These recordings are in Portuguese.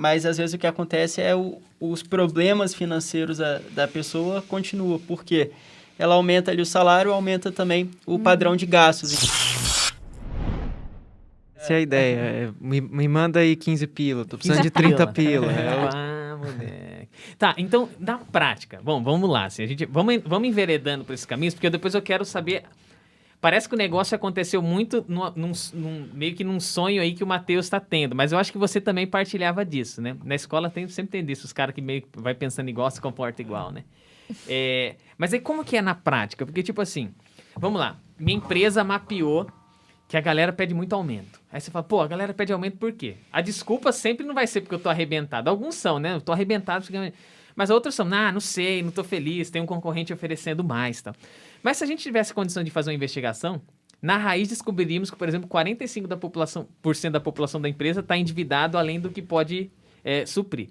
mas às vezes o que acontece é os problemas financeiros da pessoa continuam, porque ela aumenta ali o salário, aumenta também o padrão de gastos. Essa é a ideia. Me manda aí 15 pila, tô precisando de 30 pila. Moleque. Tá, então, na prática, bom, vamos lá, assim, vamos enveredando por esses caminhos, porque depois eu quero saber. Parece que o negócio aconteceu muito meio que num sonho aí que o Matheus está tendo, mas eu acho que você também partilhava disso, né? Na escola sempre tem disso, os caras que meio que vai pensando igual, se comporta igual, né? Mas aí como que é na prática? Porque, tipo assim, vamos lá, minha empresa mapeou que a galera pede muito aumento. Aí você fala, pô, a galera pede aumento por quê? A desculpa sempre não vai ser porque eu tô arrebentado. Alguns são, né? Eu tô arrebentado, mas outros são, não sei, não tô feliz, tem um concorrente oferecendo mais e tal. Mas se a gente tivesse condição de fazer uma investigação, na raiz descobriríamos que, por exemplo, 45% da população da empresa está endividado além do que pode suprir.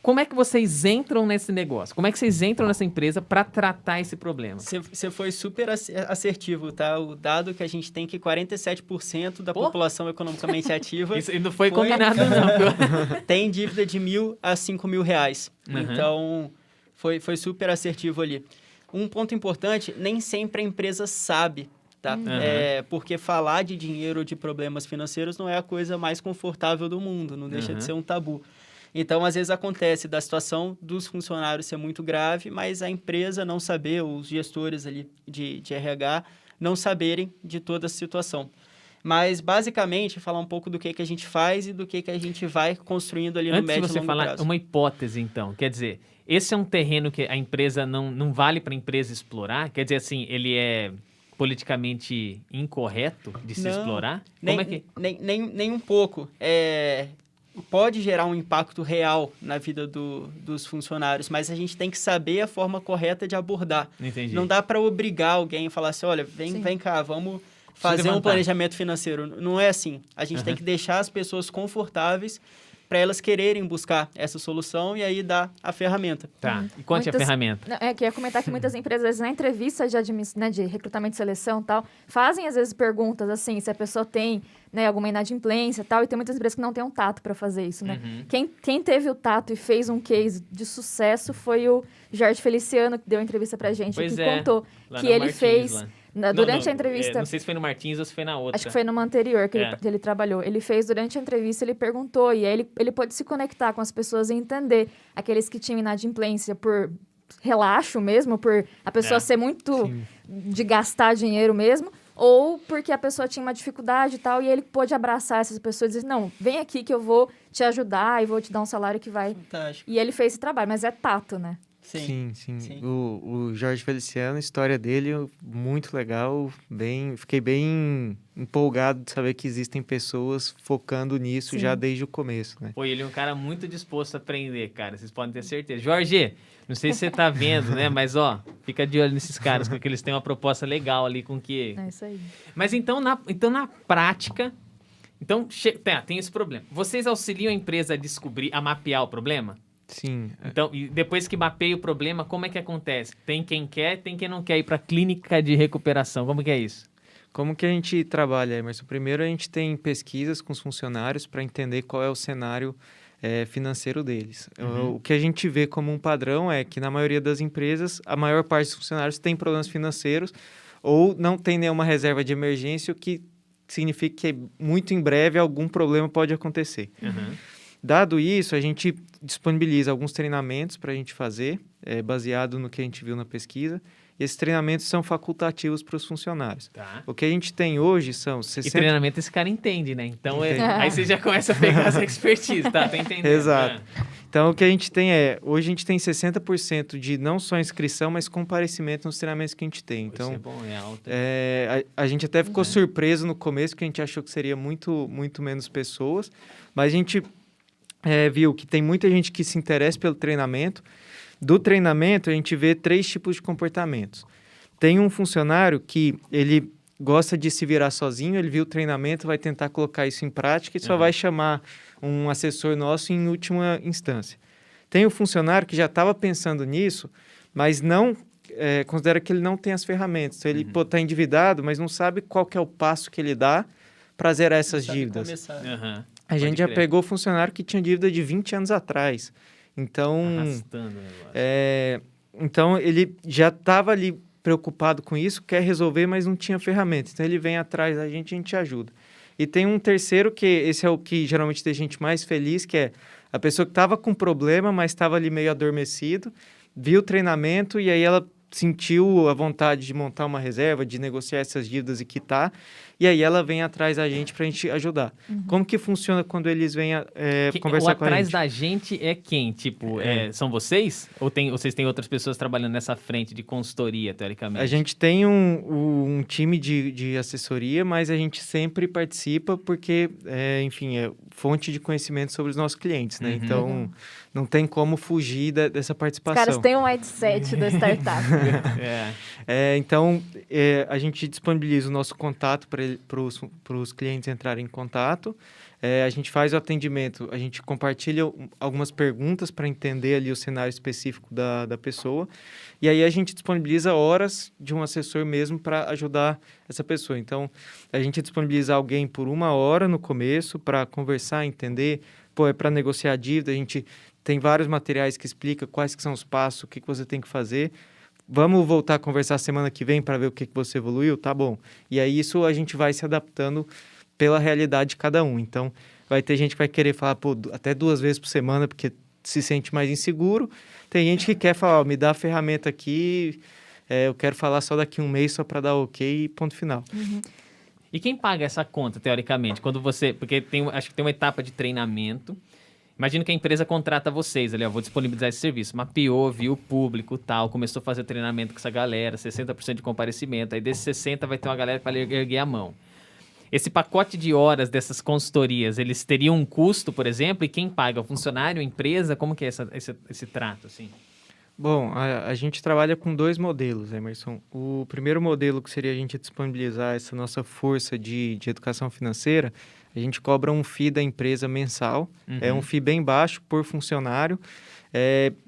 Como é que vocês entram nesse negócio? Como é que vocês entram nessa empresa para tratar esse problema? Você foi super assertivo, tá? O dado que a gente tem que 47% da população economicamente ativa... Isso não foi combinado, não. Tem dívida de R$1.000 a R$5.000. Uhum. Então, foi super assertivo ali. Um ponto importante, nem sempre a empresa sabe, tá? Uhum. Porque falar de dinheiro ou de problemas financeiros não é a coisa mais confortável do mundo, não deixa de ser um tabu. Então, às vezes acontece da situação dos funcionários ser muito grave, mas a empresa não saber, os gestores ali de RH não saberem de toda a situação. Mas, basicamente, falar um pouco do que a gente faz e do que a gente vai construindo ali no médio e longo prazo. Antes de você falar, uma hipótese, então. Quer dizer, esse é um terreno que a empresa não vale para a empresa explorar? Quer dizer, assim, ele é politicamente incorreto de se explorar? Como é que... Nem um pouco. Pode gerar um impacto real na vida dos funcionários, mas a gente tem que saber a forma correta de abordar. Entendi. Não dá para obrigar alguém a falar assim, olha, vem cá, vamos fazer um planejamento financeiro. Não é assim. A gente tem que deixar as pessoas confortáveis para elas quererem buscar essa solução e aí dar a ferramenta. Tá, e conte a ferramenta. Que ia comentar que muitas empresas, na entrevista de recrutamento e seleção e tal, fazem às vezes perguntas assim, se a pessoa tem alguma inadimplência e tal, e tem muitas empresas que não têm um tato para fazer isso, né? Uhum. Quem teve o tato e fez um case de sucesso foi o Jorge Feliciano, que deu entrevista pra gente, que contou que ele Martins, fez... Durante a entrevista... não sei se foi no Martins ou se foi na outra. Acho que foi numa anterior que ele trabalhou. Ele fez durante a entrevista, ele perguntou, e aí ele pôde se conectar com as pessoas e entender aqueles que tinham inadimplência por relaxo mesmo, por a pessoa ser muito de gastar dinheiro mesmo, ou porque a pessoa tinha uma dificuldade e tal, e ele pôde abraçar essas pessoas e dizer, não, vem aqui que eu vou te ajudar e vou te dar um salário que vai... Fantástico. E ele fez esse trabalho, mas é tato, né? Sim. O Jorge Feliciano, a história dele, muito legal. Fiquei bem empolgado de saber que existem pessoas focando nisso já desde o começo, né? Pô, ele é um cara muito disposto a aprender, cara. Vocês podem ter certeza. Jorge, não sei se você tá vendo, né? Mas, fica de olho nesses caras, porque eles têm uma proposta legal ali com que... É isso aí. Mas então, na prática... Então, tem esse problema. Vocês auxiliam a empresa a descobrir, a mapear o problema? Sim. Então, e depois que mapeia o problema, como é que acontece? Tem quem quer, tem quem não quer ir para a clínica de recuperação. Como que é isso? Como que a gente trabalha, Emerson? Primeiro, a gente tem pesquisas com os funcionários para entender qual é o cenário financeiro deles. O que a gente vê como um padrão é que, na maioria das empresas, a maior parte dos funcionários tem problemas financeiros ou não tem nenhuma reserva de emergência, o que significa que muito em breve algum problema pode acontecer. Dado isso, a gente disponibiliza alguns treinamentos para a gente fazer, baseado no que a gente viu na pesquisa. E esses treinamentos são facultativos para os funcionários. Tá. O que a gente tem hoje são 60... E treinamento esse cara entende, né? Então, aí você já começa a pegar essa expertise, tá? Tô entendendo. Exato. Então, o que a gente tem hoje a gente tem 60% de não só inscrição, mas comparecimento nos treinamentos que a gente tem. Então, isso é bom, é alto. A gente até ficou surpreso no começo, porque a gente achou que seria muito, muito menos pessoas, mas a gente viu que tem muita gente que se interessa pelo treinamento. Do treinamento, a gente vê 3 tipos de comportamentos. Tem um funcionário que ele gosta de se virar sozinho, ele viu o treinamento, vai tentar colocar isso em prática e só vai chamar um assessor nosso em última instância. Tem o funcionário que já estava pensando nisso, mas não considera que ele não tem as ferramentas. Então, ele está endividado, mas não sabe qual que é o passo que ele dá para zerar essas dívidas. A gente já pegou funcionário que tinha dívida de 20 anos atrás. Então, arrastando o negócio. Então ele já estava ali preocupado com isso, quer resolver, mas não tinha ferramenta. Então, ele vem atrás da gente e a gente ajuda. E tem um terceiro, que esse é o que geralmente deixa a gente mais feliz, que é a pessoa que estava com problema, mas estava ali meio adormecido, viu o treinamento e aí ela sentiu a vontade de montar uma reserva, de negociar essas dívidas e quitar, e aí ela vem atrás da gente para a gente ajudar. Como que funciona quando eles vêm conversar com a gente? Atrás da gente é quem? Tipo, são vocês? Ou vocês têm outras pessoas trabalhando nessa frente de consultoria, teoricamente? A gente tem um time de assessoria, mas a gente sempre participa porque, enfim, é fonte de conhecimento sobre os nossos clientes, né? Então, não tem como fugir dessa participação. Os caras têm um mindset da startup. Então, a gente disponibiliza o nosso contato para os clientes entrarem em contato. A gente faz o atendimento, a gente compartilha algumas perguntas para entender ali o cenário específico da pessoa. E aí a gente disponibiliza horas de um assessor mesmo para ajudar essa pessoa. Então, a gente disponibiliza alguém por 1 hora no começo para conversar, entender. É para negociar a dívida, a gente tem vários materiais que explicam quais que são os passos, o que você tem que fazer. Vamos voltar a conversar semana que vem para ver o que você evoluiu? Tá bom. E aí isso a gente vai se adaptando pela realidade de cada um. Então, vai ter gente que vai querer falar até 2 vezes por semana porque se sente mais inseguro. Tem gente que quer falar, me dá a ferramenta aqui, eu quero falar só daqui 1 mês só para dar ok e ponto final. E quem paga essa conta, teoricamente? Porque acho que tem uma etapa de treinamento. Imagino que a empresa contrata vocês ali, vou disponibilizar esse serviço. Mapeou, viu o público, tal, começou a fazer treinamento com essa galera, 60% de comparecimento. Aí desses 60 vai ter uma galera para erguer a mão. Esse pacote de horas dessas consultorias, eles teriam um custo, por exemplo? E quem paga? O funcionário, a empresa? Como que é esse trato, assim? Bom, a gente trabalha com 2 modelos, Emerson. O primeiro modelo, que seria a gente disponibilizar essa nossa força de educação financeira, a gente cobra um FII da empresa mensal. É um FII bem baixo por funcionário,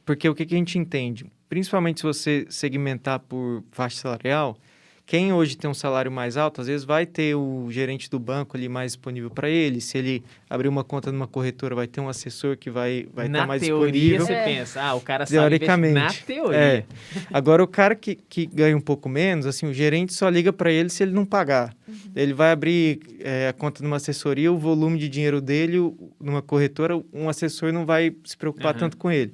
porque o que a gente entende? Principalmente se você segmentar por faixa salarial, quem hoje tem um salário mais alto, às vezes vai ter o gerente do banco ali mais disponível para ele. Se ele abrir uma conta numa corretora, vai ter um assessor que vai estar mais disponível. Na teoria, você pensa, o cara sabe teoricamente. Na teoria. Agora, o cara que ganha um pouco menos, assim, o gerente só liga para ele se ele não pagar. Ele vai abrir a conta numa assessoria, o volume de dinheiro dele, numa corretora, um assessor não vai se preocupar tanto com ele.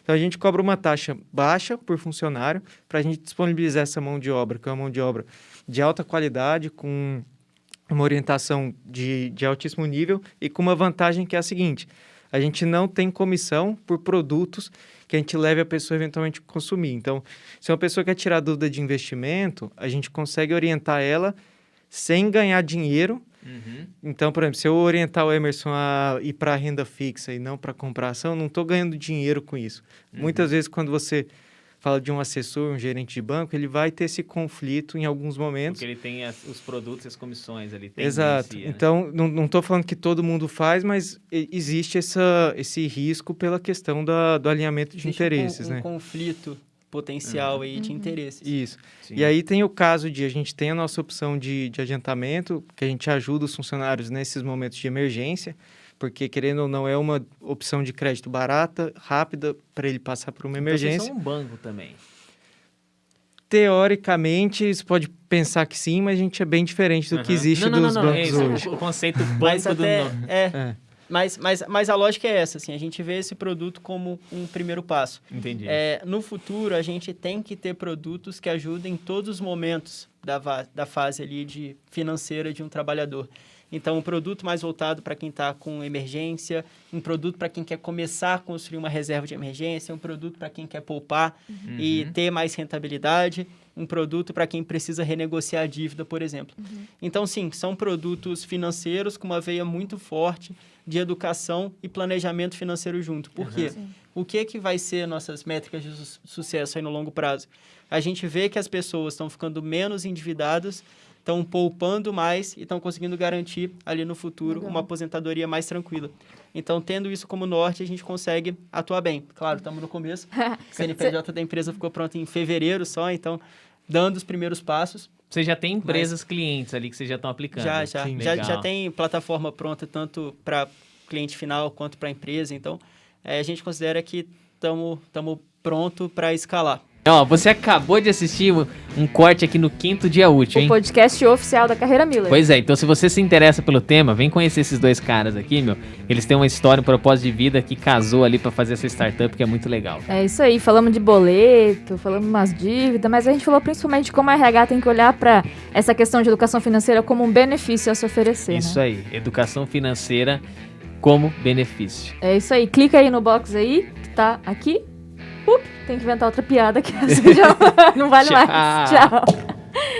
Então, a gente cobra uma taxa baixa por funcionário para a gente disponibilizar essa mão de obra, que é uma mão de obra de alta qualidade, com uma orientação de altíssimo nível e com uma vantagem que é a seguinte: a gente não tem comissão por produtos que a gente leve a pessoa eventualmente a consumir. Então, se uma pessoa quer tirar dúvida de investimento, a gente consegue orientar ela sem ganhar dinheiro. Então, por exemplo, se eu orientar o Emerson a ir para a renda fixa e não para comprar ação, não estou ganhando dinheiro com isso. Muitas vezes, quando você fala de um assessor, um gerente de banco, ele vai ter esse conflito em alguns momentos. Porque ele tem os produtos e as comissões ali. Exato. Então, não estou falando que todo mundo faz, mas existe esse risco pela questão do alinhamento de interesses, né? Um conflito potencial aí de interesses. Isso. Sim. E aí tem o caso a gente tem a nossa opção de adiantamento, que a gente ajuda os funcionários nesses momentos de emergência, porque, querendo ou não, é uma opção de crédito barata, rápida, para ele passar por uma emergência. Então, vocês são um banco também. Teoricamente, você pode pensar que sim, mas a gente é bem diferente do que existe dos bancos hoje. O conceito banco do nome. Mas a lógica é essa, assim, a gente vê esse produto como um primeiro passo. Entendi. No futuro, a gente tem que ter produtos que ajudem em todos os momentos da fase ali financeira de um trabalhador. Então, um produto mais voltado para quem está com emergência, um produto para quem quer começar a construir uma reserva de emergência, um produto para quem quer poupar e ter mais rentabilidade, um produto para quem precisa renegociar a dívida, por exemplo. Então, sim, são produtos financeiros com uma veia muito forte de educação e planejamento financeiro junto. Por quê? O que vai ser nossas métricas de sucesso aí no longo prazo? A gente vê que as pessoas estão ficando menos endividadas, estão poupando mais e estão conseguindo garantir ali no futuro uma aposentadoria mais tranquila. Então, tendo isso como norte, a gente consegue atuar bem. Claro, estamos no começo. O CNPJ da empresa ficou pronto em fevereiro só, então, dando os primeiros passos. Você já tem empresas clientes ali que vocês já estão aplicando? Já tem plataforma pronta tanto para cliente final quanto para a empresa. Então, a gente considera que estamos pronto para escalar. Ó, você acabou de assistir um corte aqui no 5º Dia Útil, hein? O podcast oficial da Carreira Miller. Pois é, então se você se interessa pelo tema, vem conhecer esses 2 caras aqui, meu. Eles têm uma história, um propósito de vida que casou ali pra fazer essa startup, que é muito legal. É isso aí, falamos de boleto, falamos umas dívidas, mas a gente falou principalmente como a RH tem que olhar pra essa questão de educação financeira como um benefício a se oferecer, Isso né? aí, educação financeira como benefício. É isso aí, clica aí no box aí, que tá aqui. Tem que inventar outra piada que essa já não vale mais. Tchau.